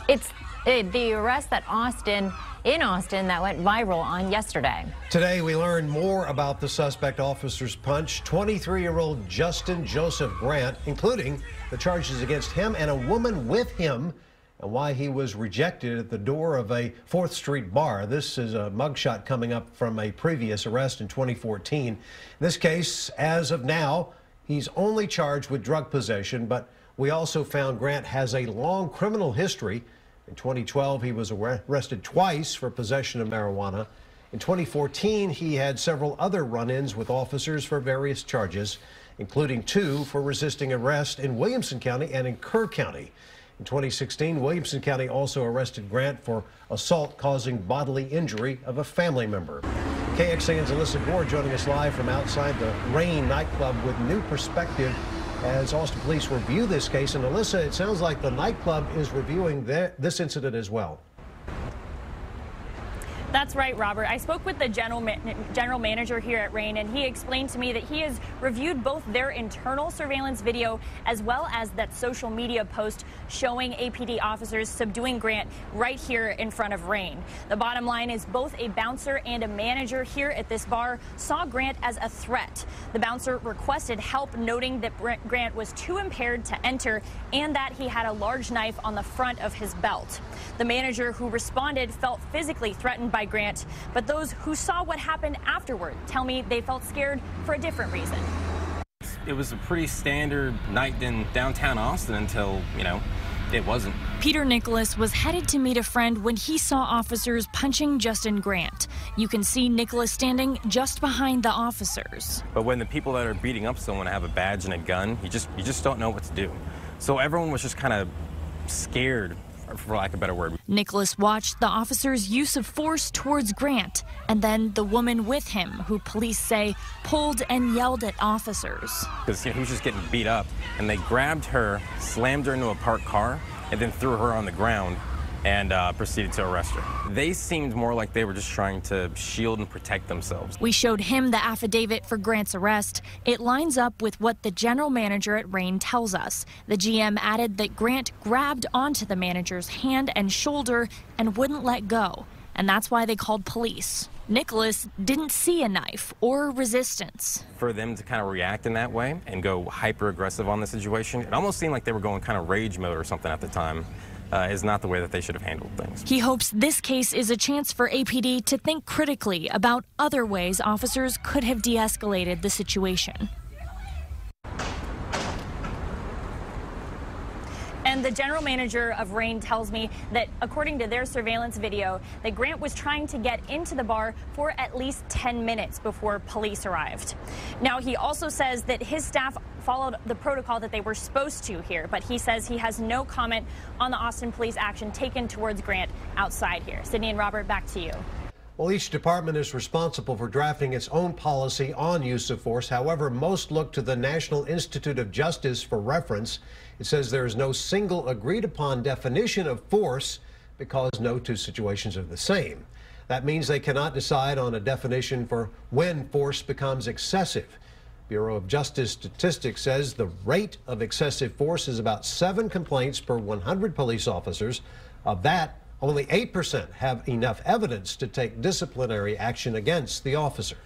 It's the arrest in Austin that went viral on yesterday. Today, we learned more about the suspect officer's punch, 23-year-old Justin Joseph Grant, including the charges against him and a woman with him, and why he was rejected at the door of a 4th Street bar. This is a mugshot coming up from a previous arrest in 2014. In this case, as of now, he's only charged with drug possession, but we also found Grant has a long criminal history. In 2012, he was arrested twice for possession of marijuana. In 2014, he had several other run-ins with officers for various charges, including 2 for resisting arrest in Williamson County and in Kerr County. In 2016, Williamson County also arrested Grant for assault causing bodily injury of a family member. KXAN's Alyssa Gore joining us live from outside the Rain nightclub with new perspective as Austin police review this case. And Alyssa, it sounds like the nightclub is reviewing this incident as well. That's right, Robert. I spoke with the general manager here at Rain, and he explained to me that he has reviewed both their internal surveillance video as well as that social media post showing APD officers subduing Grant right here in front of Rain. The bottom line is both a bouncer and a manager here at this bar saw Grant as a threat. The bouncer requested help, noting that Grant was too impaired to enter and that he had a large knife on the front of his belt. The manager who responded felt physically threatened by Grant, but those who saw what happened afterward tell me they felt scared for a different reason. It was a pretty standard night in downtown Austin until, it wasn't. Peter Nicholas was headed to meet a friend when he saw officers punching Justin Grant. You can see Nicholas standing just behind the officers. But when the people that are beating up someone have a badge and a gun, you just don't know what to do. So everyone was just kind of scared, for lack of a better word. Nicholas watched the officer's use of force towards Grant, and then the woman with him, who police say pulled and yelled at officers. Because he was just getting beat up, and they grabbed her, slammed her into a parked car, and then threw her on the ground and proceeded to arrest her. They seemed more like they were just trying to shield and protect themselves. We showed him the affidavit for Grant's arrest. It lines up with what the general manager at Rain tells us. The GM added that Grant grabbed onto the manager's hand and shoulder and wouldn't let go, and that's why they called police. Nicholas didn't see a knife or resistance. For them to kind of react in that way and go hyper aggressive on the situation, it almost seemed like they were going kind of rage mode or something at the time. Is not the way that they should have handled things. He hopes this case is a chance for APD to think critically about other ways officers could have de-escalated the situation. And the general manager of Rain tells me that according to their surveillance video, that Grant was trying to get into the bar for at least 10 minutes before police arrived. Now, he also says that his staff followed the protocol that they were supposed to here, but he says he has no comment on the Austin police action taken towards Grant outside here. Sydney and Robert, back to you. Well, each department is responsible for drafting its own policy on use of force. However, most look to the National Institute of Justice for reference. It says there is no single agreed upon definition of force because no two situations are the same. That means they cannot decide on a definition for when force becomes excessive. Bureau of Justice Statistics says the rate of excessive force is about 7 complaints per 100 police officers. Of that, only 8% have enough evidence to take disciplinary action against the officer.